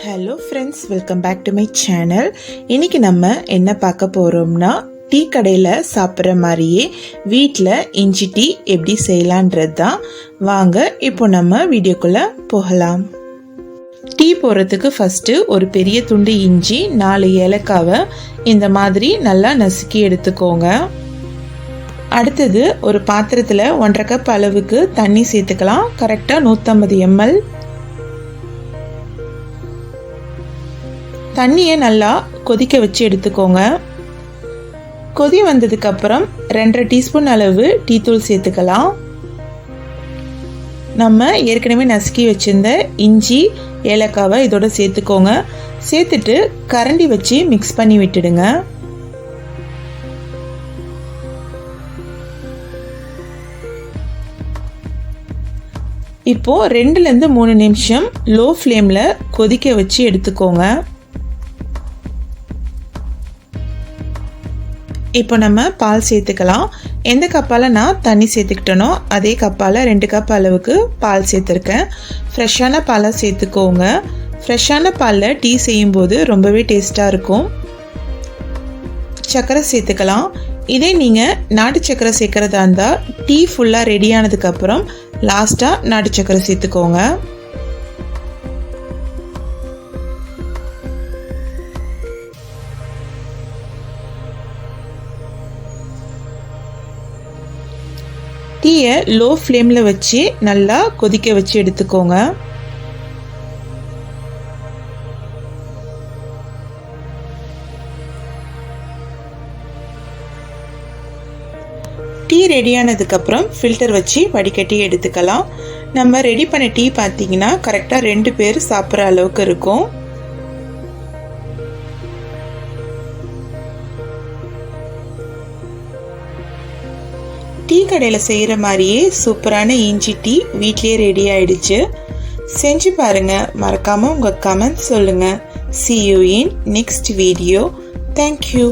Hello friends, welcome back to my channel. இன்றைக்கி நம்ம என்ன பார்க்க போகிறோம்னா, டீ கடையில் சாப்பிட்ற மாதிரியே வீட்டில் இஞ்சி டீ எப்படி செய்யலான்றது தான். வாங்க இப்போ நம்ம வீடியோக்குள்ளே போகலாம். டீ போடுறதுக்கு ஃபஸ்ட்டு ஒரு பெரிய துண்டு இஞ்சி, 4 ஏலக்காவை இந்த மாதிரி நல்லா நசுக்கி எடுத்துக்கோங்க. அடுத்தது ஒரு பாத்திரத்தில் 1.5 கப் அளவுக்கு தண்ணி சேர்த்துக்கலாம். கரெக்டாக 150 ml. தண்ணியை நல்லா கொதிக்க வச்சு எடுத்துக்கோங்க. கொதி வந்ததுக்கப்புறம் 2.5 டீஸ்பூன் அளவு டீத்தூள் சேர்த்துக்கலாம். நம்ம ஏற்கனவே நசுக்கி வச்சுருந்த இஞ்சி ஏலக்காவை இதோட சேர்த்துக்கோங்க. சேர்த்துட்டு கரண்டி வச்சு மிக்ஸ் பண்ணி விட்டுடுங்க. இப்போது 2லேருந்து 3 நிமிஷம் லோ ஃப்ளேமில் கொதிக்க வச்சு எடுத்துக்கோங்க. இப்போ நம்ம பால் சேர்த்துக்கலாம். எந்த கப்பால் நான் தண்ணி சேர்த்துக்கிட்டனோ அதே கப்பால் 2 கப் அளவுக்கு பால் சேர்த்துருக்கேன். ஃப்ரெஷ்ஷான பாலை சேர்த்துக்கோங்க. ஃப்ரெஷ்ஷான பாலில் டீ செய்யும்போது ரொம்பவே டேஸ்ட்டாக இருக்கும். சர்க்கரை சேர்த்துக்கலாம். இதே நீங்கள் நாட்டு சர்க்கரை சேர்க்குறதா இருந்தால் டீ ஃபுல்லாக ரெடி ஆனதுக்கப்புறம் லாஸ்ட்டாக நாட்டு சர்க்கரை சேர்த்துக்கோங்க. டீயை லோ ஃப்ளேமில் வச்சு நல்லா கொதிக்க வச்சு எடுத்துக்கோங்க. டீ ரெடியானதுக்கப்புறம் ஃபில்டர் வச்சு வடிகட்டி எடுத்துக்கலாம். நம்ம ரெடி பண்ண டீ பார்த்தீங்கன்னா கரெக்டாக 2 பேர் சாப்பிட்ற அளவுக்கு இருக்கும். டீ கடையில் செய்கிற மாதிரியே சூப்பரான இஞ்சி டீ வீட்லேயே ரெடி ஆயிடுச்சு. செஞ்சு பாருங்கள். மறக்காமல் உங்கள் கமெண்ட் சொல்லுங்கள். See you in next video. Thank you.